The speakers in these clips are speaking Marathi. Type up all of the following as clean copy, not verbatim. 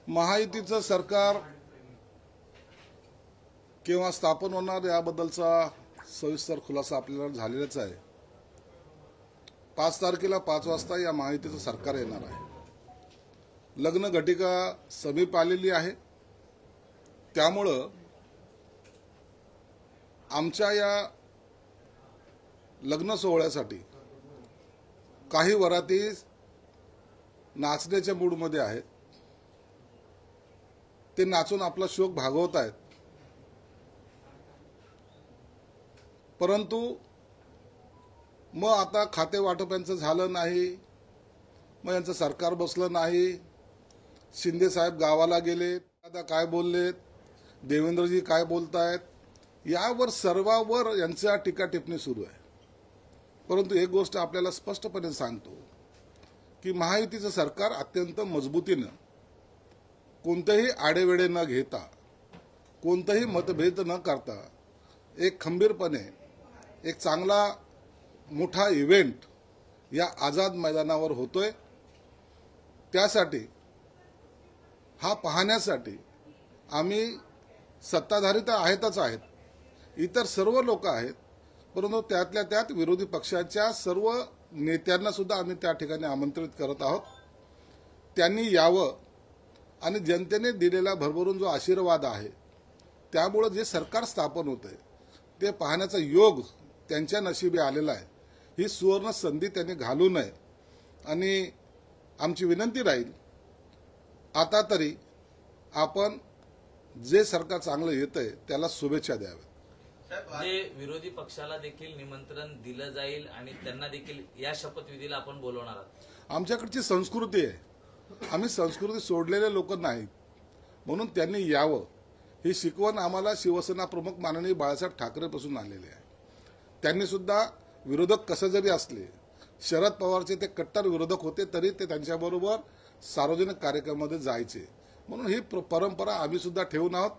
महायुतीचं सरकार केव्हा स्थापन होणार याबद्दलचा सविस्तर खुलासा आपल्याला झालेलाच आहे। 5 तारखेला 5 वाजता या महायुतीचं सरकार येणार आहे। लग्न घटिका समीप आलेली आहे, त्यामुळं आमच्या या लग्न सोहळ्यासाठी काही वराती नाचण्याच्या मूडमध्ये आहेत। ते नाचून आपला शोक भागवत आहेत, परंतु मग आता खाते वाटप यांचं झालं नाही, मग यांचं सरकार बसलं नाही, शिंदे साहेब गावाला गेलेत, आता काय बोललेत, देवेंद्रजी काय बोलतायत, यावर सर्वांवर यांच्या टीका टिप्पणी सुरू आहे। परंतु एक गोष्ट आपल्याला स्पष्टपणे सांगतो की महायुतीचं सरकार अत्यंत मजबूतीनं, कोणतेही आडेवेडे न घेता, कोणताही मतभेद न करता, एक खंबीरपणे एक चांगला मोठा इव्हेंट या आझाद मैदानावर होतोय। त्यासाठी हा पाहण्यासाठी आम्ही सत्ताधारी तर आहेतच आहेत, इतर सर्व लोक आहेत, परंतु त्यातल्या त्यात विरोधी पक्षाच्या सर्व नेत्यांना सुद्धा आम्ही त्या ठिकाणी आमंत्रित करत आहोत। त्यांनी यावं आणि जनतेने दिलेला भरभरून जो आशीर्वाद आहे, त्यामुळे जे सरकार स्थापन होतंय ते पाहण्याचा योग त्यांच्या नशिबी आलेला आहे। ही सुवर्ण संधी त्यांनी घालू नये आणि आमची विनंती राहील, आता तरी आपण जे सरकार चांगलं येतंय त्याला शुभेच्छा द्याव्यात। जे विरोधी पक्षाला देखील निमंत्रण दिलं जाईल आणि त्यांना देखील या शपथविधीला आपण बोलवणार आहोत। आमच्याकडची संस्कृती आहे, आम्ही संस्कृती सोडलेले लोक नाहीत, म्हणून त्यांनी यावं ही शिकवण आम्हाला शिवसेना प्रमुख माननीय बाळासाहेब ठाकरेपासून आलेली आहे। त्यांनी सुद्धा विरोधक कसे जरी असले, शरद पवारचे ते कट्टर विरोधक होते, तरी ते त्यांच्याबरोबर सार्वजनिक कार्यक्रमामध्ये जायचे, म्हणून ही परंपरा आम्ही सुद्धा ठेवून आहोत।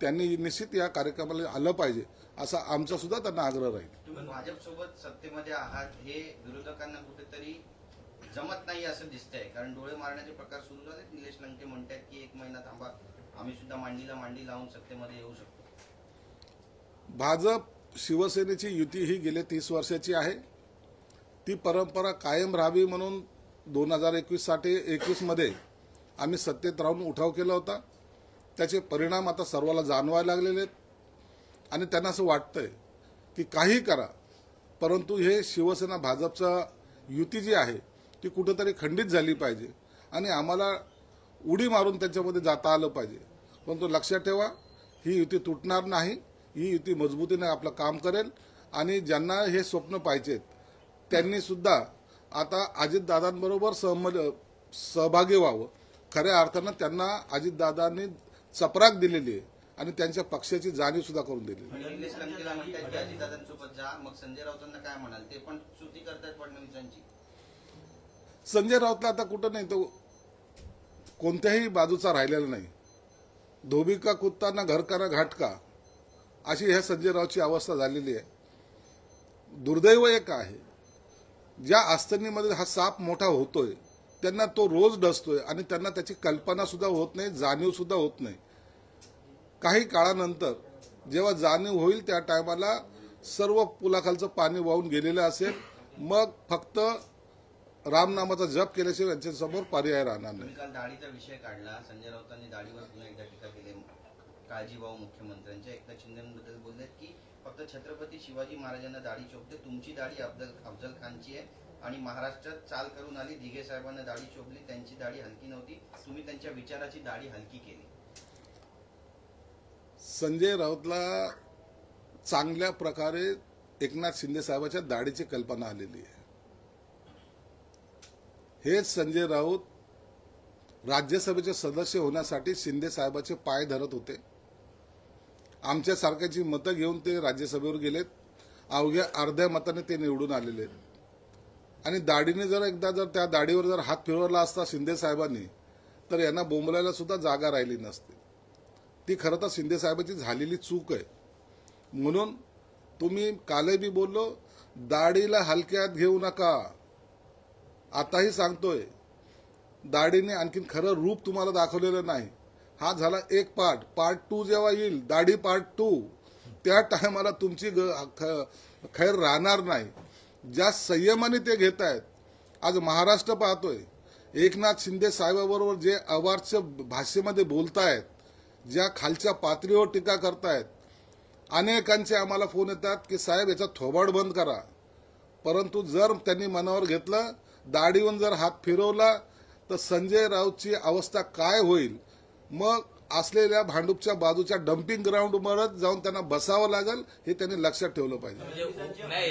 त्यांनी निश्चित या कार्यक्रमाला आलं पाहिजे असा आमचा सुद्धा त्यांना आग्रह राहील। तुम्ही भाजपसोबत सत्तेमध्ये आहात, हे विरोधकांना कुठेतरी जमत नाही असं दिसतंय, कारण डोळे मारण्याचे प्रकार सुरू झाले। निलेश लंके म्हणतात की 1 महिना थांबा, आम्ही सुद्धा मांडीला मांडी लावून सत्तेमध्ये येऊ शकतो। भाजप शिवसेनेची युती ही गेल्या 30 वर्षाची आहे, ती परंपरा कायम राहावी म्हणून 2021 मध्ये आम्ही सत्तेत राहून उठाव केला होता। त्याचे परिणाम आता सर्वांना जाणवायला लागलेले आहेत आणि त्यांना असं वाटतंय की काही करा, परंतु हे शिवसेना भाजपचा युती जी आहे ती कुठेतरी खंडित झाली पाहिजे आणि आम्हाला उडी मारून त्याच्यामध्ये जाता आलं पाहिजे। परंतु लक्षात ठेवा, ही युती तुटणार नाही, ही युती मजबूतीने आपलं काम करेल आणि ज्यांना हे स्वप्न पाहिजेत त्यांनी सुद्धा आता अजितदादांबरोबर सहभागी व्हावं। खऱ्या अर्थानं त्यांना अजितदादांनी चपराक दिलेली आहे आणि त्यांच्या पक्षाची जाणीव सुद्धा करून दिलेली आहे। निलेश लंकेला म्हणतात की अजितदादांसोबत जा, मग संजय राऊतांना काय म्हणाल, ते पण स्तुती करतात फडणवीसांची। संजय राऊतला आता कुठं नाही, तो कोणत्याही बाजूचा राहिलेला नाही। धोबी का कुत्ता ना घर का ना घाट का, अशी ह्या संजय राऊतची अवस्था झालेली आहे। दुर्दैव एक आहे, ज्या अडचणीमध्ये हा साप मोठा होतोय त्यांना तो रोज डसतोय आणि त्यांना त्याची कल्पना सुद्धा होत नाही, जाणीव सुद्धा होत नाही। काही काळानंतर जेव्हा जाणीव होईल त्या टायमाला सर्व पुलाखालचं पाणी वाहून गेलेलं असेल, मग फक्त रामनामाचा जप केल्याशिवाय यांच्यासमोर पर्याय राहणार नाही। काल दाढीचा विषय काढला, संजय राऊतांनी दाढीवर पुन्हा एकदा टीका केली, काळजीभाऊ मुख्यमंत्र्यांच्या। एकनाथ शिंदेबद्दल बोलले की फक्त छत्रपती शिवाजी महाराजांना दाढी शोभते, तुमची दाढी अफजल खानची आहे आणि महाराष्ट्रात चाल करून आली, दिघे साहेबांना दाढी शोभली, त्यांची दाढी हलकी नव्हती, तुम्ही त्यांच्या विचाराची दाढी हलकी केली। संजय राऊतला चांगल्या प्रकारे एकनाथ शिंदे साहेबांच्या दाढीची कल्पना आलेली आहे। हेच संजय राऊत राज्यसभेचे सदस्य होण्यासाठी शिंदे साहेबांचे पाय धरत होते। आमच्या सारख्याची मतं घेऊन ते राज्यसभेवर गेलेत, अवघ्या अर्ध्या मताने ते निवडून आलेले आहेत। आणि दाढीने जर एकदा त्या दाढीवर जर हात फिरवला असता शिंदे साहेबांनी, तर यांना बोंबलायला सुद्धा जागा राहिली नसती। ती खरं तर शिंदे साहेबांची झालेली चूक आहे। म्हणून तुम्ही कालही बी बोललो, दाढीला हलक्यात घेऊ नका। आताही सांगतोय, दाढीने आणखीन खरं रूप तुम्हाला दाखवलेलं नाही. हा झाला एक पार्ट 2 जेव्हा येईल, दाढी पार्ट 2, त्या टायमाला तुमची खैर राहणार नाही. ज्या संयमाने ते घेत आहेत, आज महाराष्ट्र पाहतोय, एकनाथ शिंदे साहेबाबरोबर जे अवाच्य भाषेमध्ये बोलतायत, ज्या खालच्या पातळीवर टीका करतायत, अनेकांचे आम्हाला फोन येतात की साहेब याचा थोबाड बंद करा. परंतु जर त्यांनी मनावर घेतलं, दाढीवर जर हात फिरवला, तर संजय राऊतची अवस्था काय होईल. मग असलेल्या भांडूपच्या बाजूच्या डम्पिंग ग्राउंडवरच जाऊन त्यांना बसावं लागेल, हे त्यांनी लक्षात ठेवलं पाहिजे. म्हणजे नाही,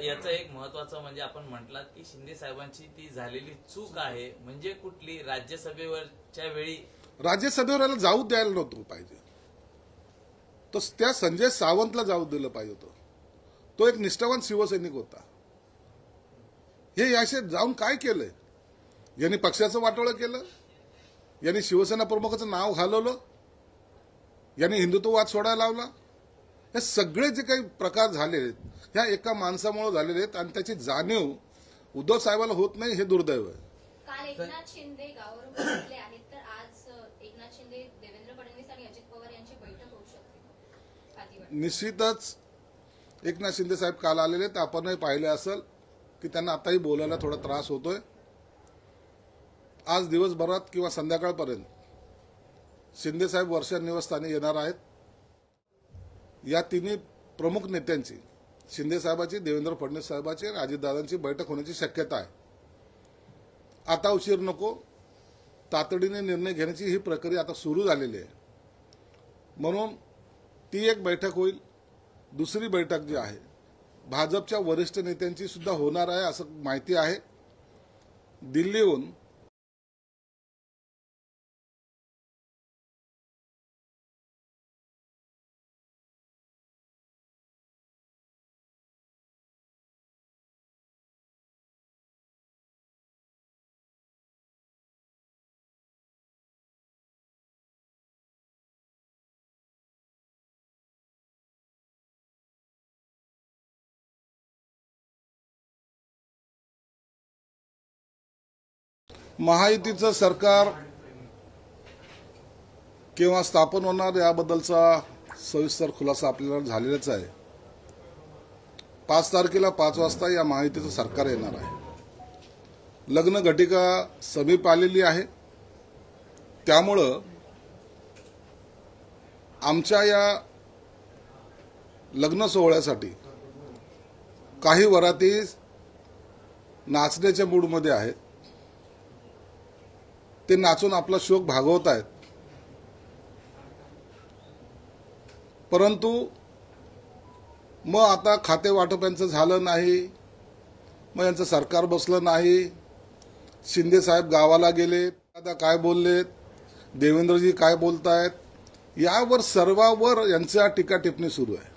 याचं एक महत्वाचं म्हणजे आपण म्हटलात की शिंदे साहेबांची ती झालेली चूक आहे, म्हणजे कुठली राज्यसभेवरच्या वेळी राज्यसभेवर जाऊ द्यायला नव्हतं पाहिजे. तो त्या संजय सावंतला जाऊ दिलं पाहिजे होतं. तो एक निष्ठावान शिवसैनिक होता. हे याशी जाऊन काय केलंय? यांनी पक्षाचं वाटोळं केलं, यांनी शिवसेना प्रमुखाचं नाव घालवलं, यांनी हिंदुत्ववाद सोडायला लावला. हे सगळे जे काही प्रकार झालेले आहेत, ह्या एका माणसामुळे झालेले आहेत आणि त्याची जाणीव उद्धव साहेबाला होत नाही, हे दुर्दैव आहे. काल एकनाथ शिंदे गावावर पोहोचले आहेत, तर आज एकनाथ शिंदे, देवेंद्र फडणवीस आणि अजित पवार यांची बैठक होऊ शकते. निश्चितच एकनाथ शिंदे साहेब काल आलेले, तर आपणही पाहिले असेल की त्यांना आताही बोलायला थोडा त्रास होतोय. आज दिवसभरात किंवा संध्याकाळपर्यंत शिंदे साहेब वर्षा निवासस्थानी येणार आहेत. या तिन्ही प्रमुख नेत्यांची, शिंदे साहेबाची, देवेंद्र फडणवीस साहेबाची आणि अजितदादांची बैठक होण्याची शक्यता आहे. आता उशीर नको, तातडीने निर्णय घेण्याची ही प्रक्रिया आता सुरू झालेली आहे. म्हणून ती एक बैठक होईल. दुसरी बैठक जी आहे भाजपच्या वरिष्ठ नेत्यांची सुद्धा होणार आहे, असं माहिती आहे. दिल्लीहून महायुतीचं सरकार केव्हा स्थापन होणार याबद्दलचा सविस्तर खुलासा आपल्याला झालेलाच आहे. 5 तारखेला 5 वाजता या महायुतीचं सरकार येणार आहे. लग्न घटिका समीप आलेली आहे. त्यामुळं आमच्या या लग्न सोहळ्यासाठी काही वराती नाचण्याच्या मूडमध्ये आहेत. ते नाचून आपला शोक भागवत आहेत. परंतु मग आता खाते वाटपांचं झालं नाही, मग यांचं सरकार बसलं नाही, शिंदे साहेब गावाला गेलेत, आता काय बोललेत, देवेंद्रजी काय बोलतायत, यावर सर्वांवर यांच्या टीका टिप्पणी सुरू आहे.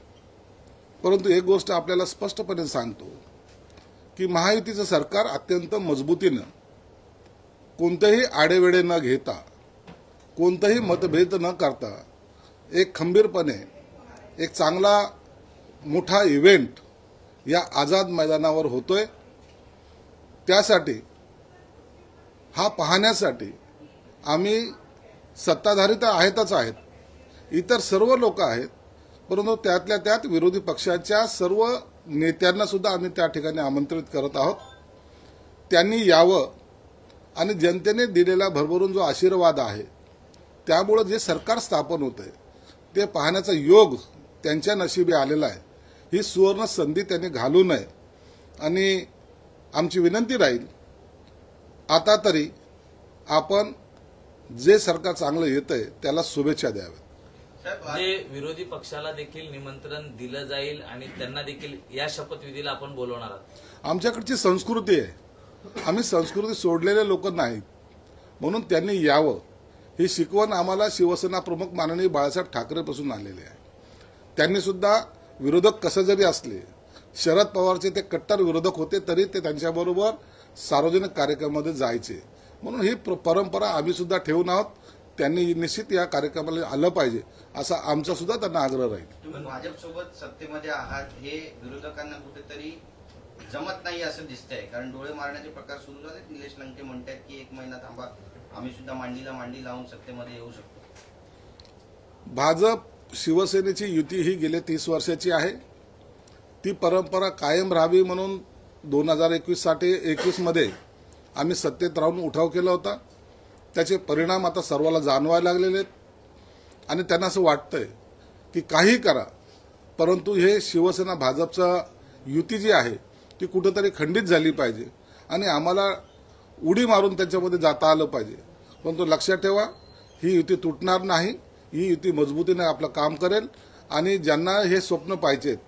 परंतु एक गोष्ट आपल्याला स्पष्टपणे सांगतो की महायुतीचं सरकार अत्यंत मजबूतीनं, कोणतेही आडेवेडे न घेता, कोणताही मतभेद न करता, एक खंबीरपणे एक चांगला मोठा इव्हेंट या आझाद मैदानावर होतोय. त्यासाठी हा पाहण्यासाठी आम्ही सत्ताधारी तर आहेतच आहेत, इतर सर्व लोक आहेत, परंतु त्यातल्या त्यात विरोधी पक्षाच्या सर्व नेत्यांना सुद्धा आम्ही त्या ठिकाणी आमंत्रित करत आहोत. त्यांनी यावं आणि जनतेने दिलेला भरभरून जो आशीर्वाद आहे, त्यामुळे जे सरकार स्थापन होतंय ते पाहण्याचा योग त्यांच्या नशिबी आलेला आहे. ही सुवर्ण संधी त्यांनी घालू नये आणि आमची विनंती राहील, आता तरी आपण जे सरकार चांगलं येतंय त्याला शुभेच्छा द्याव्यात. जे विरोधी पक्षाला देखील निमंत्रण दिलं जाईल आणि त्यांना देखील या शपथविधीला आपण बोलवणार आहोत. आमच्याकडची संस्कृती आहे, आम्ही संस्कृती सोडलेले लोक नाहीत. म्हणून त्यांनी यावं ही शिकवण आम्हाला शिवसेना प्रमुख माननीय बाळासाहेब ठाकरेपासून आलेली आहे. त्यांनी सुद्धा विरोधक कसं जरी असले, शरद पवारचे ते कट्टर विरोधक होते, तरी ते त्यांच्याबरोबर सार्वजनिक कार्यक्रमामध्ये जायचे. म्हणून ही परंपरा आम्ही सुद्धा ठेवून आहोत. त्यांनी निश्चित या कार्यक्रमाला आलं पाहिजे असा आमचा सुद्धा त्यांना आग्रह राहील. तुम्ही भाजपसोबत सत्तेमध्ये आहात, हे विरोधकांना कुठेतरी जमत नाही असं दिसतंय, कारण डोळे मारण्याचे प्रकार सुरू झाले. निलेश लंके म्हणतात की 1 महिना थांबा, आम्ही सुद्धा मांडीला मांडी लावून सत्तेमध्ये येऊ शकतो. भाजप शिवसेनेची युती ही गेल्या 30 वर्षाची आहे. ती परंपरा कायम राहावी म्हणून 2021 मध्ये आम्ही सत्तेत राहून उठाव केला होता. त्याचे परिणाम आता सर्वाला जाणवायला लागलेले आहेत आणि त्यांना असं वाटतंय की काही करा, परंतु हे शिवसेना भाजपचा युती जी आहे ती कुठेतरी खंडित झाली पाहिजे आणि आम्हाला उडी मारून त्याच्यामध्ये जाता आलं पाहिजे. परंतु लक्षात ठेवा, ही युती तुटणार नाही. ही युती मजबूतीने आपलं काम करेल आणि ज्यांना हे स्वप्न पाहिजेत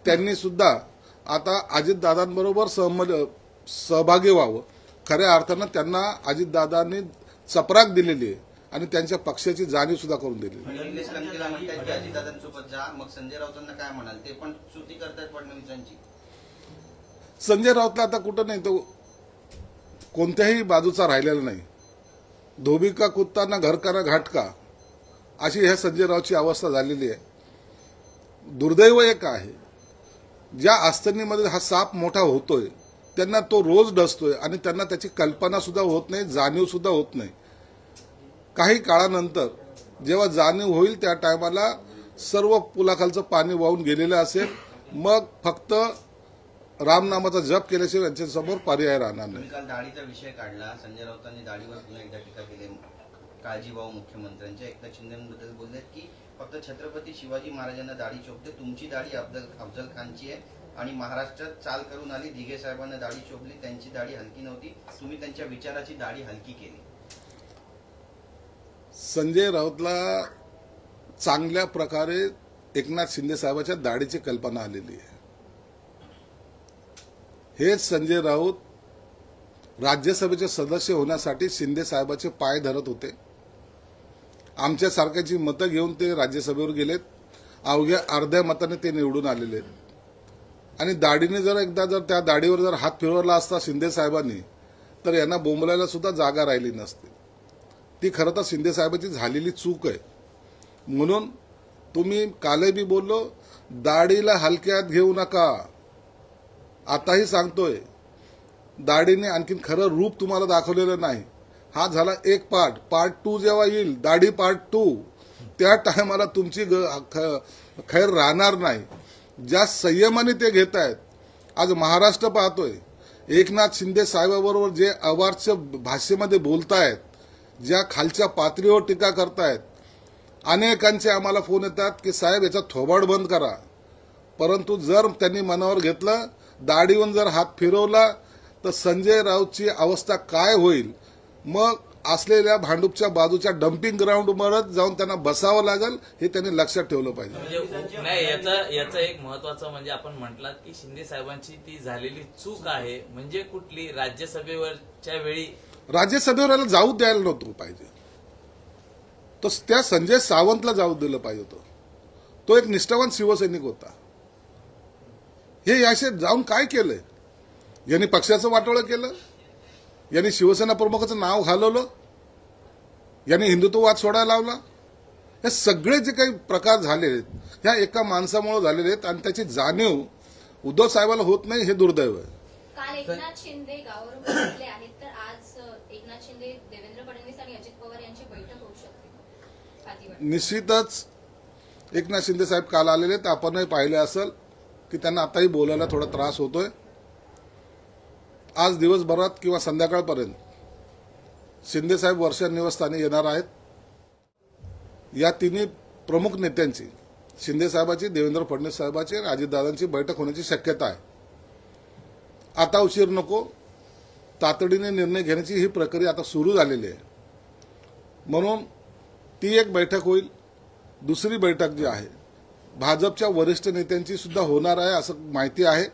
त्यांनी सुद्धा आता अजितदादांबरोबर सहभागी व्हावं. खऱ्या अर्थानं त्यांना अजितदादांनी चपराक दिलेली आहे आणि त्यांच्या पक्षाची जाणीव सुद्धा करून दिलेली आहे. निलेश लंकेला म्हणतात की अजितदादांसोबत जा, मग संजय राऊतांना काय म्हणाल? ते पण स्तुती करतात फडणवीसांची. संजय राऊतला आता कुठं नाही, तो कोणत्याही बाजूचा राहिलेला नाही. धोबी का कुत्ता ना घर का ना घाट का, अशी ह्या संजय राऊतची अवस्था झालेली आहे. दुर्दैव एक आहे, ज्या अडचणीमध्ये हा साप मोठा होतोय त्यांना तो रोज डसतोय आणि त्यांना त्याची कल्पना सुद्धा होत नाही, जाणीव सुद्धा होत नाही. काही काळानंतर जेव्हा जाणीव होईल त्या टायमाला सर्व पुलाखालचं पाणी वाहून गेलेलं असेल, मग फक्त रामनामाचा जप केल्याशिवाय यांच्यासमोर पर्याय राहणार नाही. तुम्ही काल दाढीचा विषय काढला. संजय राऊतांनी दाढीवर पुन्हा एकदा टीका केली. काळजीभाऊ मुख्यमंत्र्यांच्या एकनाथ शिंदेबद्दल बोललेत की फक्त छत्रपती शिवाजी महाराजांना दाढी चोपते, तुमची दाढी अफजल खानची आहे आणि महाराष्ट्रात चाल करून आली. दिघे साहेबांना दाढी चोपली, त्यांची दाढी हलकी नव्हती, तुम्ही त्यांच्या विचाराची दाढी हलकी केली. संजय राऊतला चांगल्या प्रकारे एकनाथ शिंदे साहेबांच्या दाढीची कल्पना आलेली आहे. हेच संजय राऊत राज्यसभेचे सदस्य होण्यासाठी शिंदे साहेबांचे पाय धरत होते. आमच्यासारख्याची मतं घेऊन ते राज्यसभेवर गेलेत. अवघ्या अर्ध्या मताने ते निवडून आलेले आहेत आणि दाढीने जर त्या दाढीवर जर हात फिरवला असता शिंदे साहेबांनी तर यांना बोंबलायला सुद्धा जागा राहिली नसती. ती खरं तर शिंदे साहेबांची झालेली चूक आहे. म्हणून तुम्ही कालही बी बोललो, दाढीला हलक्यात घेऊ नका. आताही सांगतोय, दाढीने आणखीन खरं रूप तुम्हाला दाखवलेलं नाही. हा झाला एक पार्ट 2 जेव्हा येईल, दाढी पार्ट 2, त्या टायमाला तुमची खैर राहणार नाही. ज्या संयमाने ते घेत आहेत, आज महाराष्ट्र पाहतोय, एकनाथ शिंदे साहेबाबरोबर जे अवाच्य भाषेमध्ये बोलतायत, ज्या खालच्या पातळीवर टीका करतायत. अनेकांचे आम्हाला फोन येतात की साहेब याचा थोबाड बंद करा. परंतु जर त्यांनी मनावर घेतलं, दाढीवर जर हात फिरवला तर संजय राऊतची अवस्था काय होईल. मग असलेल्या भांडूपच्या बाजूच्या डम्पिंग ग्राउंडवरच जाऊन त्यांना बसावं लागेल, हे त्यांनी लक्षात ठेवलं पाहिजे. म्हणजे नाही, याचं एक महत्वाचं म्हणजे आपण म्हटलात की शिंदे साहेबांची ती झालेली चूक आहे. म्हणजे कुठली? राज्यसभेवरच्या वेळी राज्यसभेवर जाऊ द्यायला नव्हतं पाहिजे. तो त्या संजय सावंतला जाऊ दिलं पाहिजे होतं. तो एक निष्ठावान शिवसैनिक होता. हे याशी जाऊन काय केलंय? यांनी पक्षाचं वाटोळं केलं, यांनी शिवसेना प्रमुखाचं नाव घालवलं, यांनी हिंदुत्ववाद सोडायला लावला. हे सगळे जे काही प्रकार झालेले आहेत ह्या एका माणसामुळे झालेले आहेत आणि त्याची जाणीव उद्धव साहेबांना होत नाही, हे दुर्दैव आहे. काल एकनाथ शिंदे गावावर पोहोचले आहेत, तर आज एकनाथ शिंदे, देवेंद्र फडणवीस आणि अजित पवार यांची बैठक होऊ शकते. निश्चितच एकनाथ शिंदे साहेब काल आलेले आहेत. आपणही पाहिले असेल की त्यांना आताही बोलायला थोडा त्रास होतोय. आज दिवसभरात किंवा संध्याकाळपर्यंत शिंदे साहेब वर्षा निवासस्थानी येणार आहेत. या तिन्ही प्रमुख नेत्यांची, शिंदे साहेबांची, देवेंद्र फडणवीस साहेबांची आणि अजितदादांची बैठक होण्याची शक्यता आहे. आता उशीर नको, तातडीने निर्णय घेण्याची ही प्रक्रिया आता सुरू झालेली आहे. म्हणून ती एक बैठक होईल. दुसरी बैठक जी आहे भाजपच्या वरिष्ठ नेत्यांची सुद्धा होणार आहे असं माहिती आहे.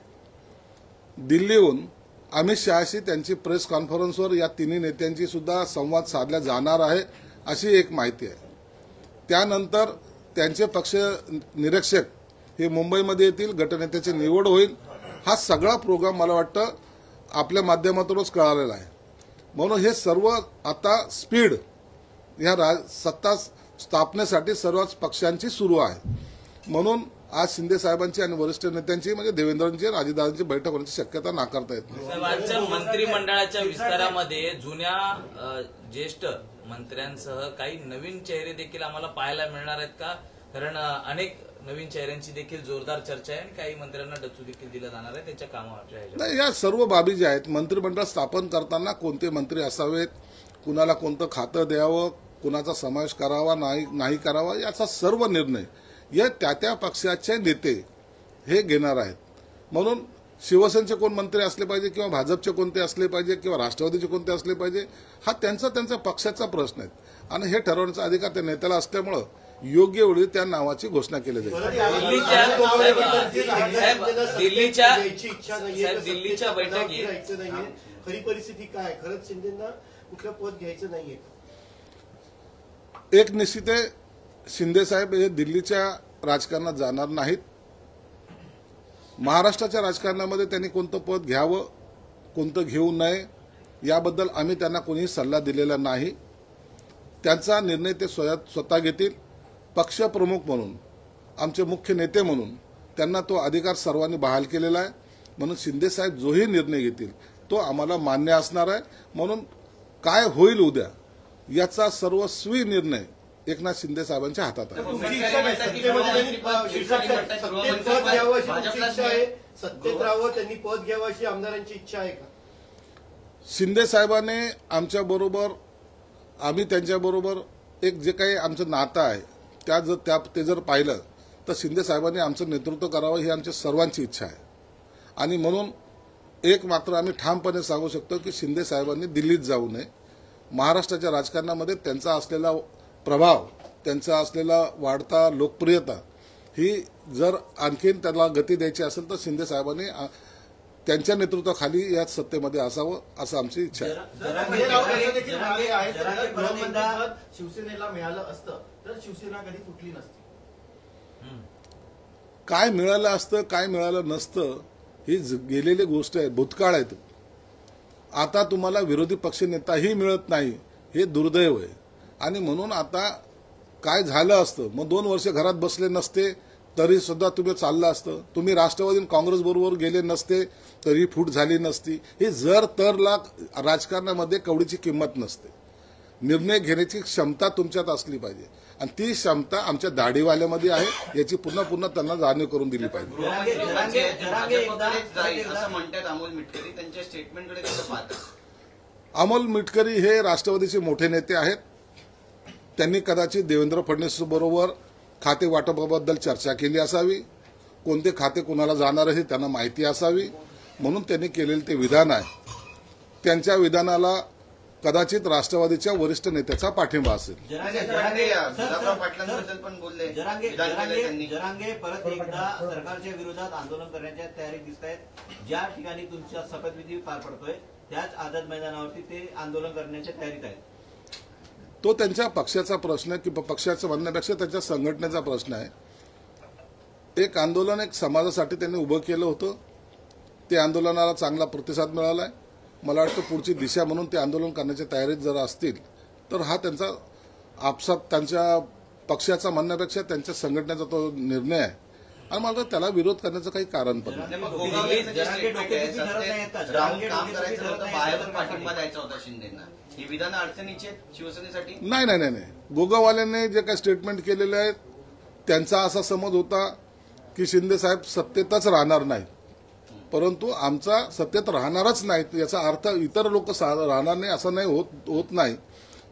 दिल्लीहून अमित शहाशी त्यांची प्रेस कॉन्फरन्सवर या तिन्ही नेत्यांची सुद्धा संवाद साधला जाणार आहे अशी एक माहिती आहे. त्यानंतर त्यांचे पक्ष निरीक्षक हे मुंबईमध्ये येतील, गटनेत्याची निवड होईल. हा सगळा प्रोग्राम मला वाटतं आपल्या माध्यमातूनच कळालेला आहे. म्हणून हे सर्व आता स्पीड या सत्ता स्थापनेसाठी सर्वच पक्षांची सुरू आहे. म्हणून आज शिंदे साहेबांची आणि वरिष्ठ नेत्यांची म्हणजे देवेंद्रांची आणि अजितदादांची बैठक होण्याची शक्यता नाकारता येत नाही. साहेब, आजच्या मंत्रिमंडळाच्या विस्तारामध्ये जुन्या ज्येष्ठ मंत्र्यांसह काही नवीन चेहरे देखील आम्हाला पाहायला मिळणार आहेत का? कारण अनेक नवीन चेहऱ्यांची देखील जोरदार चर्चा आहे आणि काही मंत्र्यांना डचू देखील दिला जाणार आहे त्यांच्या कामाच्या ह्याच्यावर. नाही, या सर्व बाबी ज्या आहेत मंत्रिमंडळ स्थापन करताना कोणते मंत्री असावेत, कुणाला कोणतं खातं द्यावं, कुणाचा समावेश करावा नाही करावा, याचा सर्व निर्णय या त्या पक्षाचे नेते हे घेणार आहेत. म्हणून शिवसेनेचे कोण मंत्री असले पाहिजे किंवा भाजपचे कोणते असले पाहिजे किंवा राष्ट्रवादीचे कोणते असले पाहिजे हा त्यांचा पक्षाचा प्रश्न आहे आणि हे ठरवण्याचा अधिकार त्या नेत्याला असल्यामुळं योग्य वेळी त्या नावाची घोषणा केली जाईल. दिल्लीच्या बैठकीत खरी परिस्थिती काय? खरंच शिंदेना कुठलं पद घ्यायचं नाहीये. एक निश्चित आहे, शिंदे साहेब हे दिल्लीच्या राजकारणात जाणार नाहीत. महाराष्ट्राच्या राजकारणामध्ये त्यांनी कोणतं पद घ्यावं, कोणतं घेऊ नये याबद्दल आम्ही त्यांना कोणीही सल्ला दिलेला नाही. त्यांचा निर्णय ते स्वतः घेतील. पक्षप्रमुख म्हणून, आमचे मुख्य नेते म्हणून त्यांना तो अधिकार सर्वांनी बहाल केलेला आहे. म्हणून शिंदे साहेब जोही निर्णय घेतील तो आम्हाला मान्य असणार आहे. म्हणून काय होईल उद्या याचा सर्वस्वी निर्णय एकनाथ शिंदे साहेबांच्या हातात आहे. सत्तेत राहावं, त्यांनी पद घ्यावं अशी आमदारांची इच्छा आहे का? शिंदे साहेबांनी आमच्याबरोबर, आम्ही त्यांच्याबरोबर एक जे काही आमचं नातं आहे ते जर पाहिलं तर शिंदे साहेबांनी आमचं नेतृत्व करावं ही आमच्या सर्वांची इच्छा आहे. आणि म्हणून एक मात्र आम्ही ठामपणे सांगू शकतो की शिंदे साहेबांनी दिल्लीत जाऊ नये. महाराष्ट्राच्या राजकारणामध्ये त्यांचा असलेला प्रभाव, त्यांचा असलेला वाढता लोकप्रियता ही जर आणखीन त्याला गती द्यायची असेल तर शिंदे साहेबांनी त्यांच्या नेतृत्वाखाली या सत्तेमध्ये असावं असं आमची इच्छा आहे. शिवसेनेला मिळालं असतं तर शिवसेना कधी फुटली नसती. काय मिळालं असतं काय मिळालं नसतं ही गेलेली गोष्ट आहे, भूतकाळ आहे. आता तुम्हाला विरोधी पक्षनेताही मिळत नाही हे दुर्दैव आहे. आणि म्हणून आता काय झालं असतं, मग 2 वर्ष घरात बसले नसते तरी सुद्धा तुम्ही चाललं असतं. तुम्ही राष्ट्रवादी काँग्रेस बरोबर गेले नसते तरी फूट झाली नसती. हे जर तरला राजकारणामध्ये कवडीची किंमत नसते. निर्णय घेण्याची क्षमता तुमच्यात असली पाहिजे आणि ती क्षमता आमच्या दाढीवाल्यामध्ये आहे याची पुन्हा त्यांना जाणीव करून दिली पाहिजे. असं म्हणतात अमोल मिटकरी, त्यांच्या स्टेटमेंटकडे कसं पाहता? अमोल मिटकरी हे राष्ट्रवादीचे मोठे नेते आहेत. त्यांनी कदाचित देवेंद्र फडणवीस बरोबर खाते वाटपाबद्दल चर्चा केली असावी. कोणते खाते कुणाला जाणार आहे त्यांना माहिती असावी म्हणून त्यांनी केलेले ते विधान आहे. त्यांच्या विधानाला कदाचित राष्ट्रवादीच्या वरिष्ठ नेत्याचा पाठिंबा असेल. पाटलांबद्दल पण बोलले. जरांगे परत एकदा सरकारच्या विरोधात आंदोलन करण्याच्या तयारीत दिसत आहेत. ज्या ठिकाणी तुमचा शपथविधी पार पडतोय त्याच आझाद मैदानावरती ते आंदोलन करण्याच्या तयारीत आहेत. तो त्यांच्या पक्षाचा प्रश्न किंवा पक्षाचं म्हणण्यापेक्षा त्यांच्या संघटनेचा प्रश्न आहे. एक आंदोलन एक समाजासाठी त्यांनी उभं केलं होतं. ते आंदोलनाला चांगला प्रतिसाद मिळालाय. मला वाटतं पुढची दिशा म्हणून ते आंदोलन करण्याच्या तयारीत जर असतील तर हा त्यांचा आपसात त्यांच्या पक्षाचा म्हणण्यापेक्षा त्यांच्या संघटनेचा तो निर्णय आहे आणि मला वाटतं त्याला विरोध करण्याचं काही कारण पण नाही. पाठिंबा द्यायचा होता शिंदेना, ही विधान अडचणीची आहेत शिवसेनेसाठी? नाही. गोगावाल्यांनी जे काही स्टेटमेंट केलेले आहेत त्यांचा असा समज होता की शिंदे साहेब सत्तेतच राहणार नाहीत, परंतु आमचा सत्तेत राहणारच नाहीत याचा अर्थ इतर लोक राहणार नाही असं नाही होत नाही.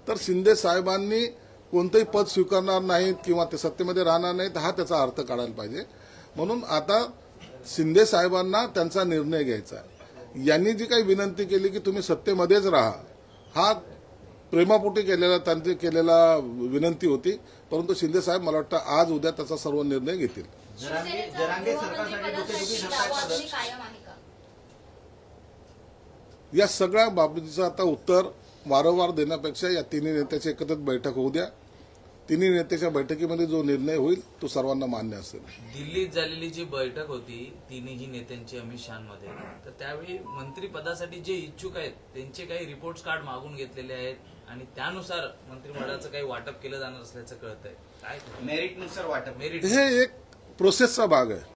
तर शिंदे साहेबांनी कोणतंही पद स्वीकारणार नाहीत किंवा ते सत्तेमध्ये राहणार नाहीत हा त्याचा अर्थ काढायला पाहिजे. म्हणून आता शिंदे साहेबांना त्यांचा निर्णय घ्यायचा आहे. यांनी जी काही विनंती केली की तुम्ही सत्तेमध्येच राहा हा प्रेमापोटी त्यांची केलेला विनंती होती. परंतु शिंदे साहेब मला वाटतं आज उद्या त्याचा सर्व निर्णय घेतील. जरांगे सरकारसाठी या सगळ्या बाबतीचं आता उत्तर वारंवार देण्यापेक्षा या तिन्ही नेत्याची एकत्रित बैठक होऊ द्या. तिन्ही नेत्याच्या बैठकीमध्ये जो निर्णय होईल तो सर्वांना मान्य असेल. दिल्लीत झालेली जी बैठक होती तिन्ही नेत्यांची अमित शहामध्ये, तर त्यावेळी मंत्रिपदासाठी जे इच्छुक आहेत त्यांचे काही रिपोर्ट कार्ड मागून घेतलेले आहेत आणि त्यानुसार मंत्रिमंडळाचं काही वाटप केलं जाणार असल्याचं कळत आहे. काय मेरिटनुसार वाटप? मेरिट हे एक प्रोसेसचा भाग आहे.